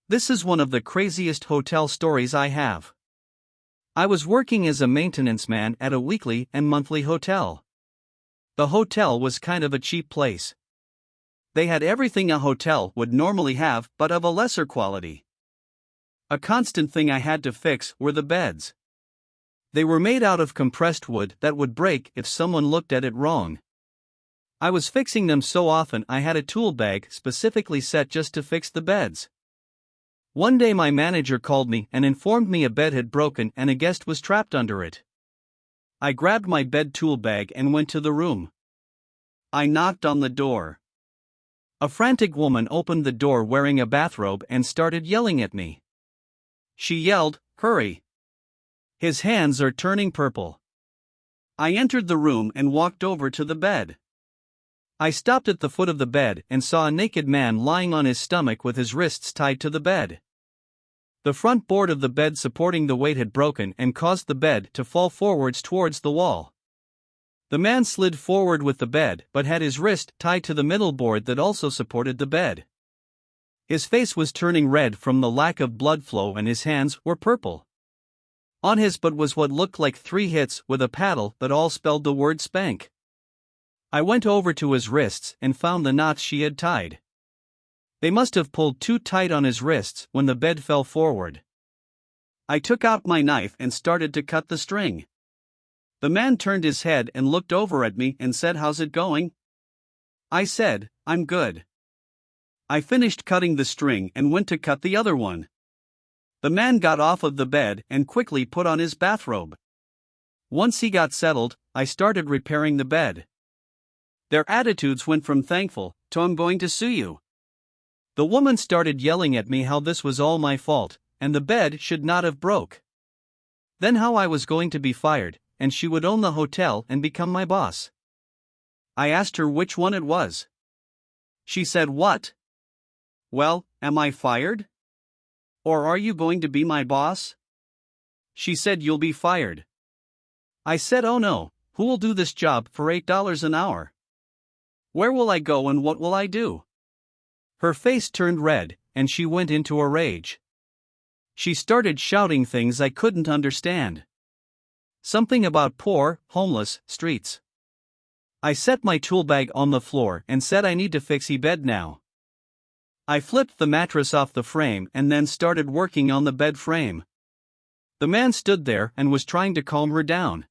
This is one of the craziest hotel stories I have. I was working as a maintenance man at a weekly and monthly hotel. The hotel was kind of a cheap place. They had everything a hotel would normally have, but of a lesser quality. A constant thing I had to fix were the beds. They were made out of compressed wood that would break if someone looked at it wrong. I was fixing them so often I had a tool bag specifically set just to fix the beds. One day my manager called me and informed me a bed had broken and a guest was trapped under it. I grabbed my bed tool bag and went to the room. I knocked on the door. A frantic woman opened the door wearing a bathrobe and started yelling at me. She yelled, "Hurry! His hands are turning purple." I entered the room and walked over to the bed. I stopped at the foot of the bed and saw a naked man lying on his stomach with his wrists tied to the bed. The front board of the bed supporting the weight had broken and caused the bed to fall forwards towards the wall. The man slid forward with the bed but had his wrist tied to the middle board that also supported the bed. His face was turning red from the lack of blood flow and his hands were purple. On his butt was what looked like 3 hits with a paddle that all spelled the word SPANK. I went over to his wrists and found the knots she had tied. They must have pulled too tight on his wrists when the bed fell forward. I took out my knife and started to cut the string. The man turned his head and looked over at me and said, "How's it going?" I said, "I'm good." I finished cutting the string and went to cut the other one. The man got off of the bed and quickly put on his bathrobe. Once he got settled, I started repairing the bed. Their attitudes went from thankful to "I'm going to sue you." The woman started yelling at me how this was all my fault, and the bed should not have broke. Then how I was going to be fired, and she would own the hotel and become my boss. I asked her which one it was. She said, "What? Well, am I fired? Or are you going to be my boss?" She said, "You'll be fired." I said, "Oh no, who will do this job for $8 an hour? Where will I go and what will I do?" Her face turned red, and she went into a rage. She started shouting things I couldn't understand. Something about poor, homeless, streets. I set my tool bag on the floor and said I need to fix he bed now. I flipped the mattress off the frame and then started working on the bed frame. The man stood there and was trying to calm her down.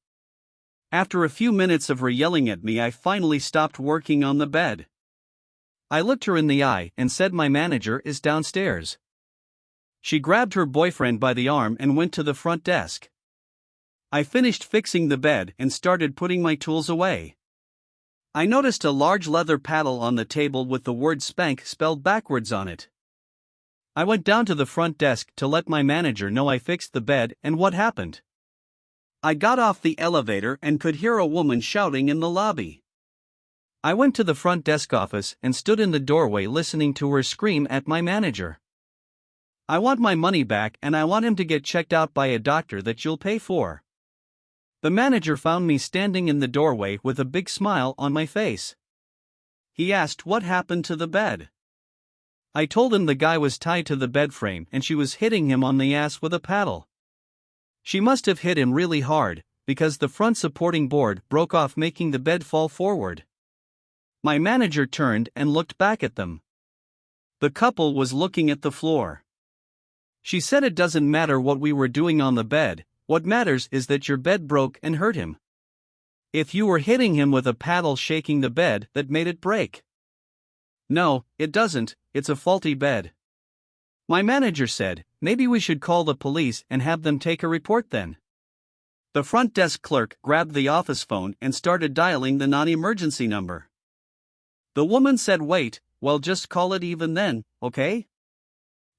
After a few minutes of her yelling at me, I finally stopped working on the bed. I looked her in the eye and said, "My manager is downstairs." She grabbed her boyfriend by the arm and went to the front desk. I finished fixing the bed and started putting my tools away. I noticed a large leather paddle on the table with the word SPANK spelled backwards on it. I went down to the front desk to let my manager know I fixed the bed and what happened. I got off the elevator and could hear a woman shouting in the lobby. I went to the front desk office and stood in the doorway listening to her scream at my manager. "I want my money back and I want him to get checked out by a doctor that you'll pay for." The manager found me standing in the doorway with a big smile on my face. He asked what happened to the bed. I told him the guy was tied to the bed frame and she was hitting him on the ass with a paddle. She must have hit him really hard, because the front supporting board broke off, making the bed fall forward. My manager turned and looked back at them. The couple was looking at the floor. She said, "It doesn't matter what we were doing on the bed, what matters is that your bed broke and hurt him. If you were hitting him with a paddle shaking the bed, that made it break." "No, it doesn't, it's a faulty bed." My manager said, "Maybe we should call the police and have them take a report then." The front desk clerk grabbed the office phone and started dialing the non-emergency number. The woman said, "Wait, well, just call it even then, okay?"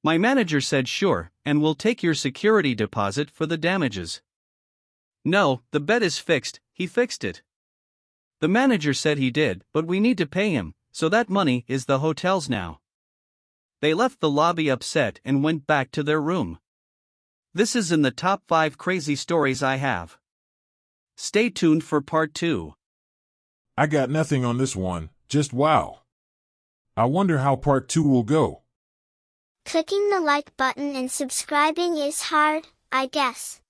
My manager said, "Sure, and we'll take your security deposit for the damages." "No, the bed is fixed, he fixed it." The manager said he did, but we need to pay him, so that money is the hotel's now. They left the lobby upset and went back to their room. This is in the top 5 crazy stories I have. Stay tuned for part 2. I got nothing on this one, just wow. I wonder how part 2 will go. Clicking the like button and subscribing is hard, I guess.